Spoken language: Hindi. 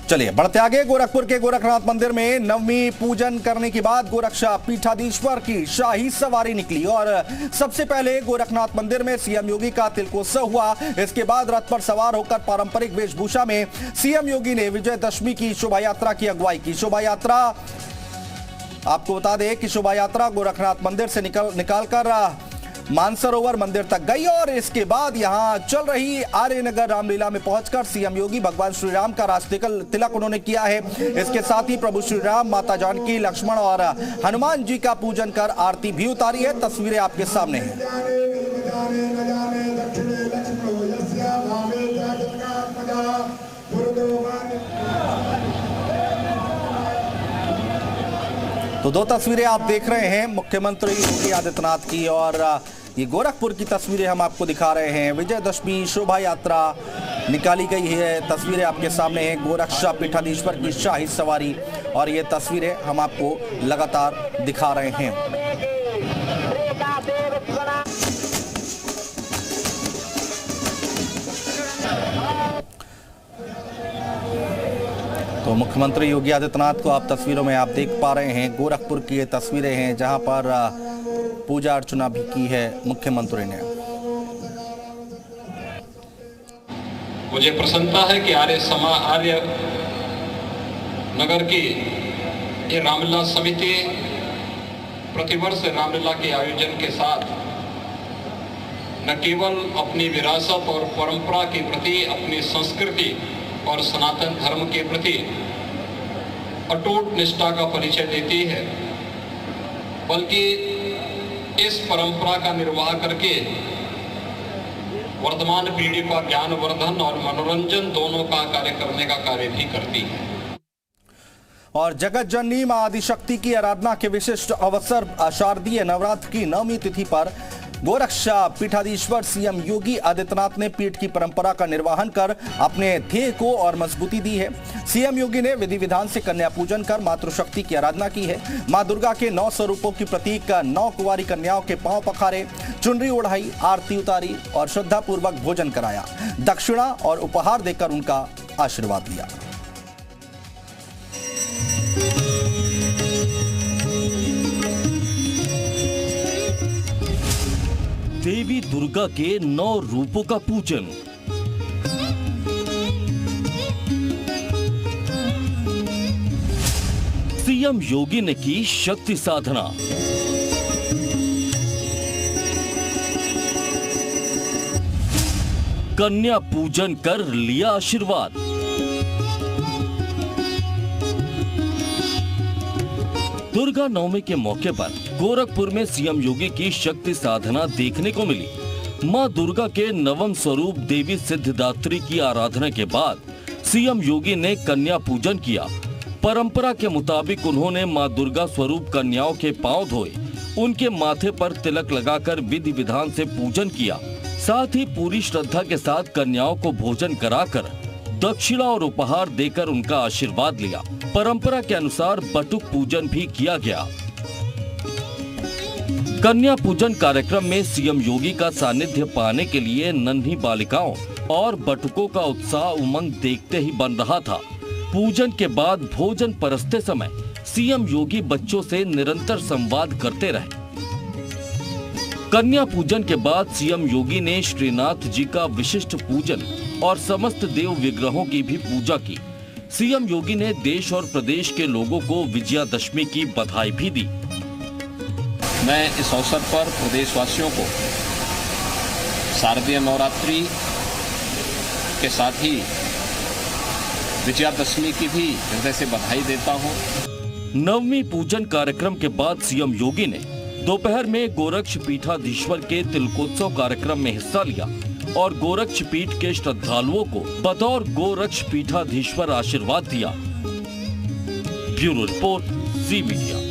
चलिए बढ़ते आगे। गोरखपुर के गोरखनाथ मंदिर में नवमी पूजन करने के बाद गोरक्षा पीठाधीश्वर की शाही सवारी निकली और सबसे पहले गोरखनाथ मंदिर में सीएम योगी का तिलकोत्सव हुआ। इसके बाद रथ पर सवार होकर पारंपरिक वेशभूषा में सीएम योगी ने विजयदशमी की शोभा यात्रा की अगुवाई की। शोभा यात्रा, आपको बता दें कि शोभा यात्रा गोरखनाथ मंदिर से निकालकर मानसरोवर मंदिर तक गई और इसके बाद यहां चल रही आर्यनगर रामलीला में पहुंचकर सीएम योगी भगवान श्री राम का राष्ट्रीय तिलक उन्होंने किया है। इसके साथ ही प्रभु श्री राम, माता जानकी, लक्ष्मण और हनुमान जी का पूजन कर आरती भी उतारी है। तस्वीरें आपके सामने हैं। तो दो तस्वीरें आप देख रहे हैं मुख्यमंत्री योगी आदित्यनाथ की और ये गोरखपुर की तस्वीरें हम आपको दिखा रहे हैं। विजयदशमी शोभा यात्रा निकाली गई है। तस्वीरें आपके सामने हैं गोरक्षा पीठाधीश्वर की शाही सवारी और ये तस्वीरें हम आपको लगातार दिखा रहे हैं। तो मुख्यमंत्री योगी आदित्यनाथ को आप तस्वीरों में आप देख पा रहे हैं। गोरखपुर की ये तस्वीरें हैं जहां पर पूजा अर्चना भी की है मुख्यमंत्री ने। मुझे प्रसन्नता है कि आर्य नगर की ये रामलीला समिति प्रतिवर्ष रामलीला के आयोजन के साथ न केवल अपनी विरासत और परंपरा के प्रति, अपनी संस्कृति और सनातन धर्म के प्रति अटूट निष्ठा का परिचय देती है, बल्कि इस परंपरा का निर्वाह करके वर्तमान पीढ़ी का ज्ञानवर्धन और मनोरंजन दोनों का कार्य करने का कार्य भी करती है। और जगत जननी मां आदिशक्ति की आराधना के विशिष्ट अवसर शारदीय नवरात्र की नवमी तिथि पर गोरक्षा पीठाधीश्वर सीएम योगी आदित्यनाथ ने पीठ की परंपरा का निर्वहन कर अपने ध्येय को और मजबूती दी है। सीएम योगी ने विधि विधान से कन्या पूजन कर मातृशक्ति की आराधना की है। मां दुर्गा के 9 स्वरूपों की प्रतीक 9 कुंवारी कन्याओं के पांव पखारे, चुनरी ओढ़ाई, आरती उतारी और श्रद्धा पूर्वक भोजन कराया। दक्षिणा और उपहार देकर उनका आशीर्वाद लिया। देवी दुर्गा के 9 रूपों का पूजन। सीएम योगी ने की शक्ति साधना। कन्या पूजन कर लिया आशीर्वाद। दुर्गा नवमी के मौके पर गोरखपुर में सीएम योगी की शक्ति साधना देखने को मिली। मां दुर्गा के नवम स्वरूप देवी सिद्धिदात्री की आराधना के बाद सीएम योगी ने कन्या पूजन किया। परंपरा के मुताबिक उन्होंने मां दुर्गा स्वरूप कन्याओं के पांव धोए, उनके माथे पर तिलक लगाकर विधि विधान से पूजन किया। साथ ही पूरी श्रद्धा के साथ कन्याओं को भोजन कराकर दक्षिणा और उपहार देकर उनका आशीर्वाद लिया। परंपरा के अनुसार बटुक पूजन भी किया गया। कन्या पूजन कार्यक्रम में सीएम योगी का सानिध्य पाने के लिए नन्ही बालिकाओं और बटुकों का उत्साह उमंग देखते ही बन रहा था। पूजन के बाद भोजन परसते समय सीएम योगी बच्चों से निरंतर संवाद करते रहे। कन्या पूजन के बाद सीएम योगी ने श्रीनाथ जी का विशिष्ट पूजन और समस्त देव विग्रहों की भी पूजा की। सीएम योगी ने देश और प्रदेश के लोगों को विजयादशमी की बधाई भी दी। मैं इस अवसर पर प्रदेशवासियों को शारदीय नवरात्रि के साथ ही विजयादशमी की भी हृदय से बधाई देता हूं। नवमी पूजन कार्यक्रम के बाद सीएम योगी ने दोपहर में गोरक्ष पीठाधीश्वर के तिलकोत्सव कार्यक्रम में हिस्सा लिया और गोरक्ष पीठ के श्रद्धालुओं को बतौर गोरक्ष पीठाधीश्वर आशीर्वाद दिया। ब्यूरो रिपोर्ट, जी मीडिया।